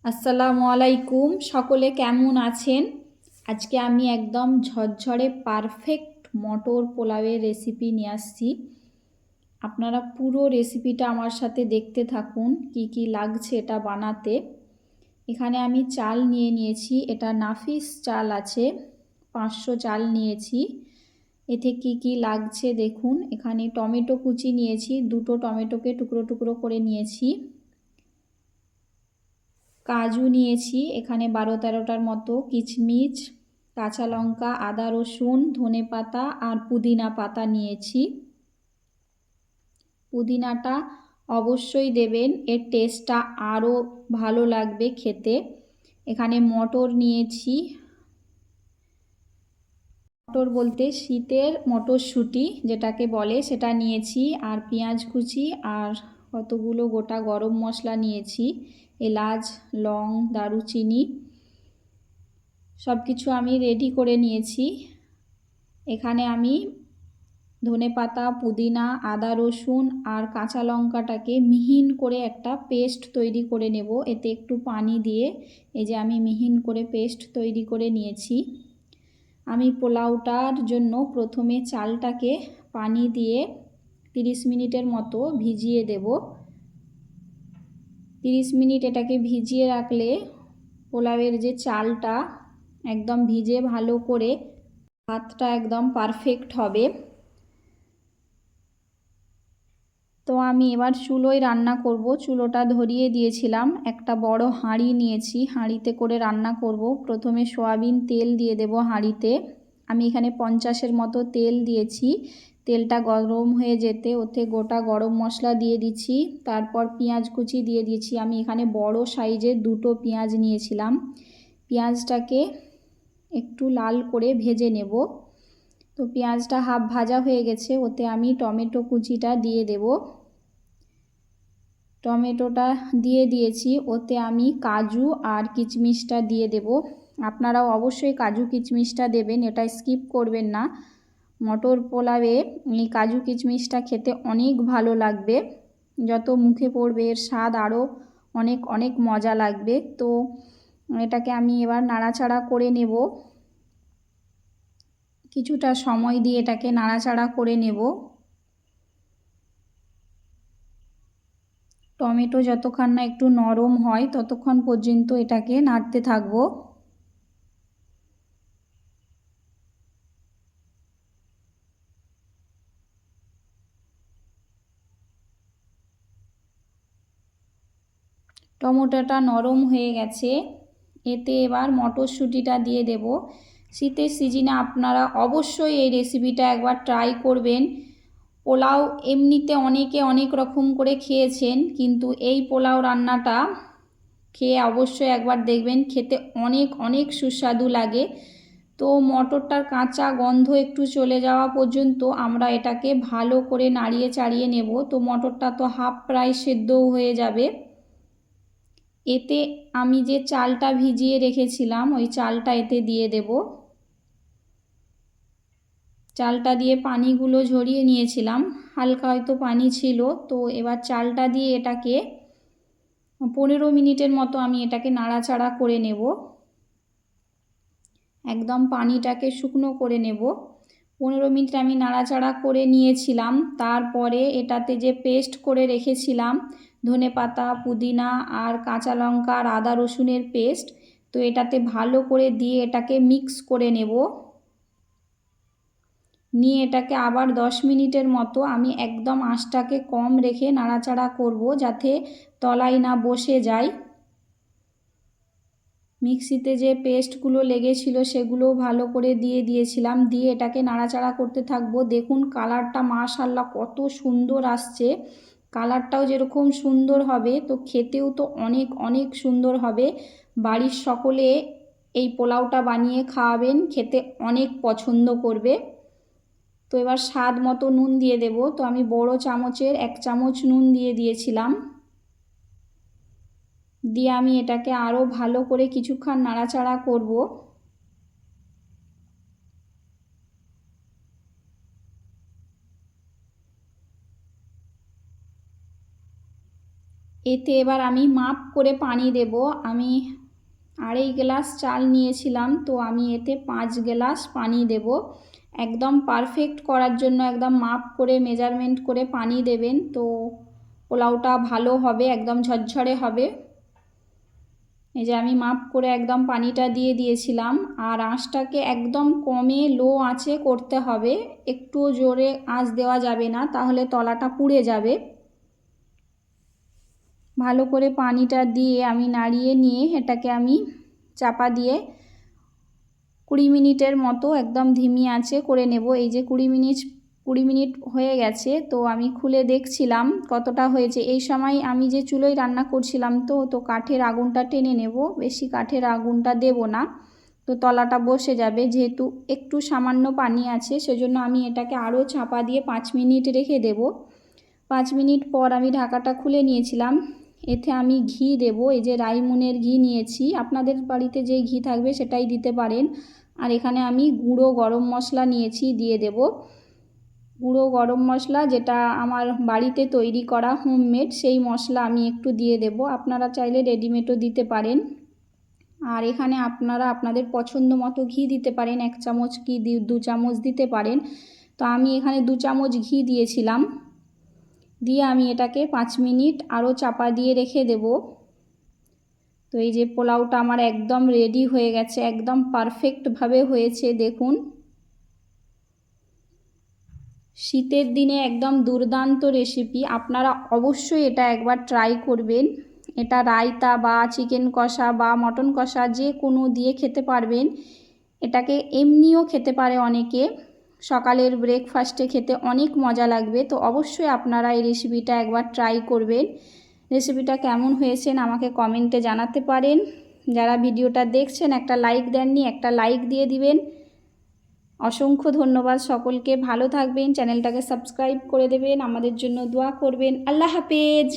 আসসালামু আলাইকুম, সকলে কেমন আছেন? আজকে আমি একদম ঝরঝরে পারফেক্ট মটর পোলাওয়ের রেসিপি নিয়ে আসছি। আপনারা পুরো রেসিপিটা আমার সাথে দেখতে থাকুন কি কি লাগছে এটা বানাতে। এখানে আমি চাল নিয়ে নিয়েছি, এটা নাফিস চাল আছে, 500 চাল নিয়েছি। এতে কি কি লাগছে দেখুন। এখানে টমেটো কুচি নিয়েছি, দুটো টমেটোকে টুকরো টুকরো করে নিয়েছি। কাজু নিয়েছি এখানে 12-13টার মতো, কিশমিশ, কাঁচা লঙ্কা, আদা রসুন, ধনেপাতা আর পুদিনা পাতা নিয়েছি। পুদিনাটা অবশ্যই দেবেন, এর টেস্টটা আরও ভালো লাগবে খেতে। এখানে মটর নিয়েছি, মটর বলতে শীতের মটরশুঁটি যেটাকে বলে সেটা নিয়েছি, আর পেঁয়াজ কুচি আর কতগুলো গোটা গরম মশলা নিয়েছি, এলাচ, লং, দারুচিনি, সব কিছু আমি রেডি করে নিয়েছি। এখানে আমি ধনেপাতা, পুদিনা, আদা রসুন আর কাঁচা লঙ্কাটাকে মিহিন করে একটা পেস্ট তৈরি করে নেব, এতে একটু পানি দিয়ে। এই যে আমি মিহিন করে পেস্ট তৈরি করে নিয়েছি। আমি পোলাওটার জন্য প্রথমে চালটাকে পানি দিয়ে 30 মিনিটের মতো ভিজিয়ে দেব। 30 মিনিট এটাকে ভিজিয়ে রাখলে পোলাওয়ের যে চালটা একদম ভিজে ভালো করে ভাতটা একদম পারফেক্ট হবে। তো আমি এবার চুলোয় রান্না করব, চুলোটা ধরিয়ে দিয়েছিলাম। একটা বড় হাঁড়ি নিয়েছি, হাঁড়িতে করে রান্না করব। প্রথমে সয়াবিন তেল দিয়ে দেব হাঁড়িতে। আমি এখানে 50-এর মতো তেল দিয়েছি। তেলটা গরম হয়ে যেতে ওতে গোটা গরম মশলা দিয়ে দিচ্ছি, তারপর পেঁয়াজ কুচি দিয়ে দিয়েছি। আমি এখানে বড় সাইজের দুটো পেঁয়াজ নিয়েছিলাম। পেঁয়াজটাকে একটু লাল করে ভেজে নেব। তো পেঁয়াজটা হাফ ভাজা হয়ে গেছে, ওতে আমি টমেটো কুচিটা দিয়ে দেব। টমেটোটা দিয়ে দিয়েছি, ওতে আমি কাজু আর কিশমিশটা দিয়ে দেব। আপনারাও অবশ্যই কাজু কিশমিশটা দেবেন, এটা স্কিপ করবেন না। মটর পোলাওয়ে এই কাজু কিশমিশটা খেতে অনেক ভালো লাগবে, যত মুখে পড়বে এর স্বাদ আরও অনেক অনেক মজা লাগবে। তো এটাকে আমি এবার নাড়াচাড়া করে নেব, কিছুটা সময় দিয়ে এটাকে নাড়াচাড়া করে নেব। টমেটো যতক্ষণ না একটু নরম হয় ততক্ষণ পর্যন্ত এটাকে নাড়তে থাকবো। টমেটোটা নরম হয়ে গেছে, এতে এবার মটরশুঁটিটা দিয়ে দেব। শীতের সিজনে আপনারা অবশ্যই এই রেসিপিটা একবার ট্রাই করবেন। পোলাও এমনিতে অনেকে অনেক রকম করে খেয়েছেন, কিন্তু এই পোলাও রান্নাটা খেয়ে অবশ্যই একবার দেখবেন, খেতে অনেক অনেক সুস্বাদু লাগে। তো মটরটার কাঁচা গন্ধ একটু চলে যাওয়া পর্যন্ত আমরা এটাকে ভালো করে নাড়িয়ে চাড়িয়ে নেব। তো মটরটা তো হাফ প্রায় সেদ্ধও হয়ে যাবে। এতে আমি যে চালটা ভিজিয়ে রেখেছিলাম ওই চালটা এতে দিয়ে দেব। চালটা দিয়ে পানিগুলো ঝরিয়ে নিয়েছিলাম, হালকা হয়তো পানি ছিল। তো এবার চালটা দিয়ে এটাকে 15 মিনিটের মতো আমি এটাকে নাড়াচাড়া করে নেব, একদম পানিটাকে শুকনো করে নেব। 15 মিনিট আমি নাড়াচাড়া করে নিয়েছিলাম। তারপরে এটাতে যে পেস্ট করে রেখেছিলাম ধনেপাতা, পুদিনা আর কাঁচা লঙ্কা আর আদা রসুনের পেস্ট, তো এটাতে ভালো করে দিয়ে এটাকে মিক্স করে নেব। নিয়ে এটাকে আবার 10 মিনিটের মতো আমি একদম আঁচটাকে কম রেখে নাড়াচাড়া করব, যাতে তলায় না বসে যায়। মিক্সিতে যে পেস্টগুলো লেগেছিল সেগুলোও ভালো করে দিয়ে দিয়েছিলাম, দিয়ে এটাকে নাড়াচাড়া করতে থাকবো। দেখুন কালারটা মাশাআল্লাহ কত সুন্দর আসছে, কালারটাও যেরকম সুন্দর হবে তো খেতেও তো অনেক অনেক সুন্দর হবে। বাড়ির সকলে এই পোলাওটা বানিয়ে খাওয়াবেন, খেতে অনেক পছন্দ করবে। তো এবার স্বাদ মতো নুন দিয়ে দেব। তো আমি বড় চামচের 1 চামচ নুন দিয়ে দিয়েছিলাম। দিয়ে আমি এটাকে আরও ভালো করে কিছুক্ষণ নাড়াচাড়া করব। এতে এবার আমি মাপ করে পানি দেব। আমি 2.5 গ্লাস চাল নিয়েছিলাম, তো আমি এতে 5 গ্লাস পানি দেব। একদম পারফেক্ট করার জন্য একদম মাপ করে মেজারমেন্ট করে পানি দেবেন, তো পোলাওটা ভালো হবে, একদম ঝরঝরে হবে। এই যে আমি মাপ করে একদম পানিটা দিয়ে দিয়েছিলাম। আর আঁচটাকে একদম কমে লো আঁচে করতে হবে, একটু জোরে আঁচ দেওয়া যাবে না, তাহলে তলাটা পুড়ে যাবে। ভালো করে পানিটা দিয়ে আমি নাড়িয়ে নিয়ে এটাকে আমি চাপা দিয়ে 20 মিনিটের মতো একদম ধিমি আঁচে করে নেব। এই যে 20 মিনিট হয়ে গেছে, তো আমি খুলে দেখছিলাম কতটা হয়েছে। এই সময় আমি যে চুলোয় রান্না করছিলাম, তো কাঠের আগুনটা টেনে নেব, বেশি কাঠের আগুনটা দেব না, তো তলাটা বসে যাবে। যেহেতু একটু সামান্য পানি আছে, সেজন্য আমি এটাকে আরও চাপা দিয়ে 5 মিনিট রেখে দেব। 5 মিনিট পর আমি ঢাকাটা খুলে নিয়েছিলাম। এতে আমি ঘি দেব। এই যে রাইমুনের ঘি নিয়েছি, আপনাদের বাড়িতে যে ঘি থাকবে সেটাই দিতে পারেন। আর এখানে আমি গুঁড়ো গরম মশলা নিয়েছি, দিয়ে দেব। গুঁড়ো গরম মশলা যেটা আমার বাড়িতে তৈরি করা হোমমেড, সেই মশলা আমি একটু দিয়ে দেব। আপনারা চাইলে রেডিমেডও দিতে পারেন। আর এখানে আপনারা আপনাদের পছন্দ মতো ঘি দিতে পারেন, 1 চামচ কি 2 চামচ দিতে পারেন। তো আমি এখানে 2 চামচ ঘি দিয়েছিলাম। দিয়ে আমি এটাকে 5 মিনিট আরও চাপা দিয়ে রেখে দেব। তো এই যে পোলাওটা আমার একদম রেডি হয়ে গেছে, একদম পারফেক্টভাবে হয়েছে দেখুন। শীতের দিনে একদম দুর্দান্ত রেসিপি, আপনারা অবশ্যই এটা একবার ট্রাই করবেন। এটা রায়তা বা চিকেন কষা বা মটন কষা যে কোনো দিয়ে খেতে পারবেন। এটাকে এমনিও খেতে পারে অনেকে, সকালের ব্রেকফাস্টে খেতে অনেক মজা লাগবে। তো অবশ্যই আপনারা এই রেসিপিটা একবার ট্রাই করবেন। রেসিপিটা কেমন হয়েছে আমাকে কমেন্টে জানাতে পারেন। যারা ভিডিওটা দেখছেন একটা লাইক দেননি, একটা লাইক দিয়ে দিবেন। অসংখ্য ধন্যবাদ সকলকে, ভালো থাকবেন, চ্যানেলটাকে সাবস্ক্রাইব করে দেবেন, আমাদের জন্য দোয়া করবেন। আল্লাহ হাফেজ।